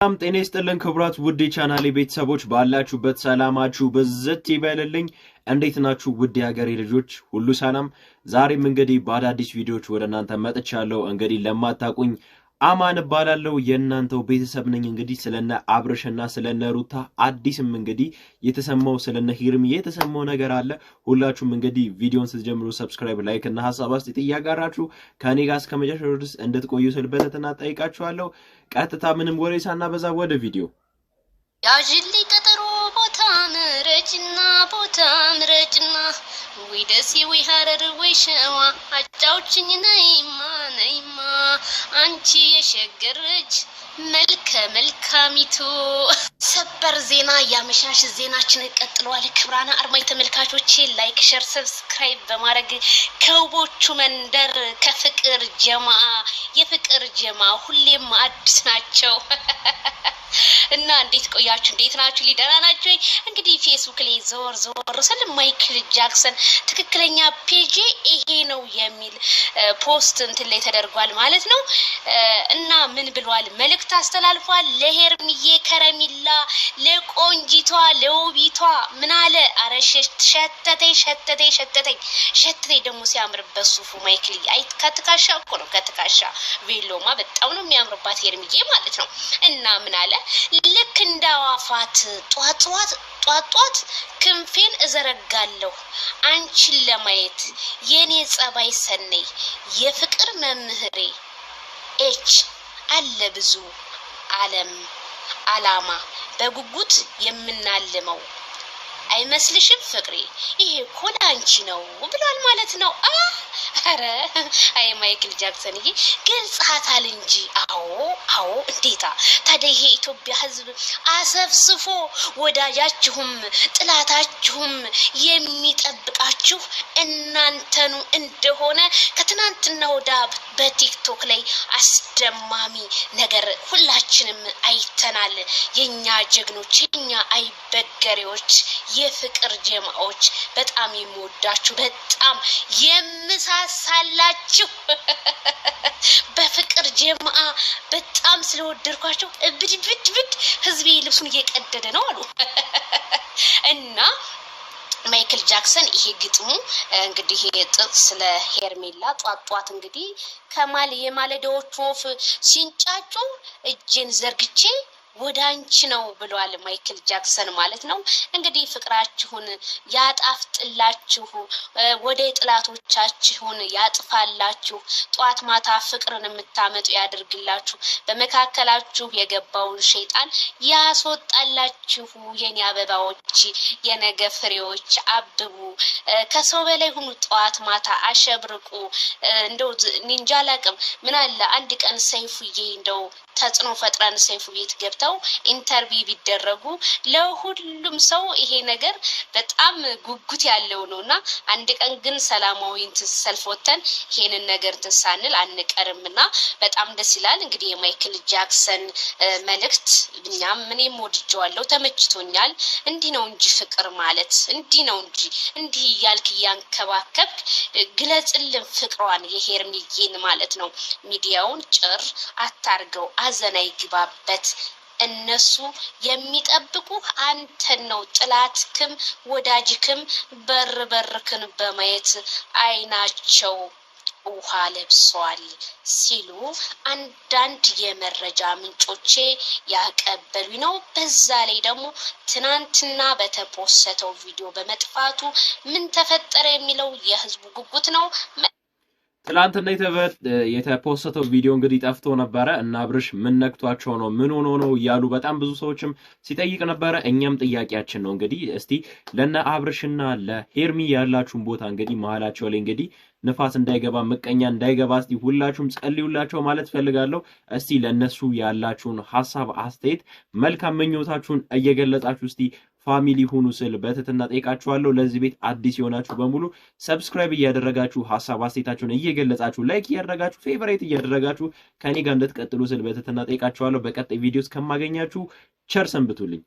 ጤና ይስጥልን ክቡራት ውድ ቻናሌ ቤተሰቦች ባላችሁበት ሰላማችሁ በዘት ይበልልኝ እንዴት ናችሁ ውድ ያገሬ ልጆች ሁሉ ሰላም ዛሬም እንግዲህ በአዳዲስ ቪዲዮዎች ወደ እናንተ መጥቻለሁ እንግዲህ ለማታቁኝ አማን ባላለው የናንተው ቤተሰብ ነኝ እንግዲህ ስለነ አብርሽና ስለነ ሩታ አዲስም እንግዲህ የተሰማው ስለነ ሂርሚ የተሰማው ነገር አለ ሁላችሁም እንግዲህ ቪዲዮን ስትጀምሩ ሰብስክራይብ ላይክ እና ሐሳብ አስተያየት ያጋራችሁ ከኔ ጋር እስከመጨረሻው ድረስ እንድትቆዩ ስለበተና ጠይቃችኋለሁ ቀጥታ ምንም ወሬ ሳናበዛ ወደ ቪዲዮ ያጅሊ ቀጠሮ ቦታ ምረጭና ወይ ደስ ወይ ሐረር ወይ ሸዋ አጫውችኝ ነይማ አንቺ የሸገረች መልካሚቱ ሰበር ዜና ያመሻሽ ዜናችን ቀጥሏል ክብራና አርማይ ተመልካቾቼ ላይክ ሼር ሰብስክራይብ በማድረግ ከውቦቹ መንደር ከፍቅር የፍቅር ጀማ ሁሌም አዲስ ናቸው እና እንዴት ቆያችሁ እንዴት ናችሁ ሊደና ናችሁ እንግዲህ ፌስቡክ ላይ ዞር ስለ ማይክል ጃክሰን ትክክለኛ ፔጅ ይሄ ነው የሚል ፖስት እንትን ላይ ተደርጓል ማለት ነው እና ምን ብሏል መልእክት አስተላልፏል ለሄርሚዬ ከረሚላ ለቆንጂቷ ለውቢቷ ምን አለ አረሽ ሸተተኝ ደሞ ሲያምርበት ሱፉ ማይክል አይ ከትካሻ እኮ ነው ከትካሻ ቬሎማ በጣም ነው የሚያምርባት ሄርሚዬ ማለት ነው እና ምን አለ ልክ እንዳዋፋት ጧጧት ክንፌን እዘረጋለሁ አንቺን ለማየት የኔ ጸባይ ሰነይ የፍቅር መምህሬ ኤች አለ ብዙ ዓላማ በጉጉት የምናልመው አይመስልሽም ፍቅሬ ይሄ ኮላንቺ ነው ብሏል ማለት ነው አረ አይ ማይክል ጃክሰን ገልጻታል እንጂ አዎ እንዴታ ታዲያ ይሄ ኢትዮጵያ ህዝብ አሰፍስፎ ወዳጃችሁም ጥላታችሁም የሚጠብቃችሁ እናንተኑ እንደሆነ ከትናንትና ወዳ በቲክቶክ ላይ አስደማሚ ነገር ሁላችንም አይተናል የኛ ጀግኖች የኛ አይበገሬዎች የፍቅር ጀማዎች በጣም የሚወዳችሁ በጣም የምሳሳላችሁ በፍቅር ጀማ በጣም ስለወደድኳቸው ብድ ህዝቤ ልብሱን እየቀደደ ነው አሉ እና ማይክል ጃክሰን ይሄ ግጥሙ እንግዲህ ስለ ሄርሜላ ጧጧት እንግዲህ ከማል የማለዳዎቹ ወፍ ሲንጫጩ እጄን ዘርግቼ ወዳንቺ ነው ብሏል ማይክል ጃክሰን ማለት ነው እንግዲህ ፍቅራችሁን ያጣፍጥላችሁ ወደ ጥላቶቻችሁን ያጥፋላችሁ ጧት ማታ ፍቅርን የምታመጡ ያድርግላችሁ በመካከላችሁ የገባውን ሸይጣን ያስወጣላችሁ የኔ አበባዎች የነገ ፍሬዎች አብቡ ከሰው በላይ ሁኑ ጧት ማታ አሸብርቁ እንደው ኒንጃ ላቅም ምን አለ አንድ ቀን ሰይፉዬ እንደው ተጽኖ ፈጥራን ሰይፉ ቤት ገብተው ኢንተርቪው ቢደረጉ ለሁሉም ሰው ይሄ ነገር በጣም ጉጉት ያለው ነውና አንድ ቀን ግን ሰላማዊ ሰልፍ ወተን ይሄንን ነገር ተሳንል አንቀርምና በጣም ደስ ይላል እንግዲህ የማይክል ጃክሰን መልእክት እኛም ምንም ወድጄዋለሁ ተመችቶኛል እንዲህ ነው እንጂ ፍቅር ማለት እንዲህ ነው እንጂ እንዲህ ያልክ ያንከባከብ ግለጽልን ፍቅሯን የሄርሚዬን ማለት ነው ሚዲያውን ጭር አታርገው አዘናይ ግባበት እነሱ የሚጠብቁ አንተን ነው ጥላትክም ወዳጅክም በርክን በማየት አይናቸው ውሃ ለብሷል ሲሉ አንዳንድ የመረጃ ምንጮቼ ያቀበሉ ነው በዛ ላይ ደግሞ ትናንትና በተፖስተው ቪዲዮ በመጥፋቱ ምን ተፈጠረ የሚለው የህዝቡ ጉጉት ነው ትላንትና የተፖስተው ቪዲዮ እንግዲህ ጠፍቶ ነበር እና አብርሽ ምን ነክቷቸው ነው ምን ሆኖ ነው ያሉ በጣም ብዙ ሰዎችም ሲጠይቅ ነበር እኛም ጥያቄያችን ነው እንግዲህ እስቲ ለነ አብርሽና ለሄርሚ ያላችሁን ቦታ እንግዲህ መሃላቸው ላይ እንግዲህ ንፋስ እንዳይገባ መቀኛ እንዳይገባ እስቲ ሁላችሁም ጸልዩላቸው ማለት ፈልጋለሁ እስቲ ለነሱ ያላችሁን ሐሳብ አስተያየት መልካም ምኞታችሁን እየገለጻችሁ እስቲ ፋሚሊ ሁኑ ስል በትትና ጠይቃችኋለሁ ለዚህ ቤት አዲስ የሆናችሁ በሙሉ ሰብስክራይብ እያደረጋችሁ ሐሳብ አስተያየታችሁን እየገለጻችሁ ላይክ እያደረጋችሁ ፌቨራይት እያደረጋችሁ ከኔ ጋር እንድትቀጥሉ ስል በትትና ጠይቃችኋለሁ በቀጣይ ቪዲዮስ ከማገኛችሁ ቸር ሰንብቱልኝ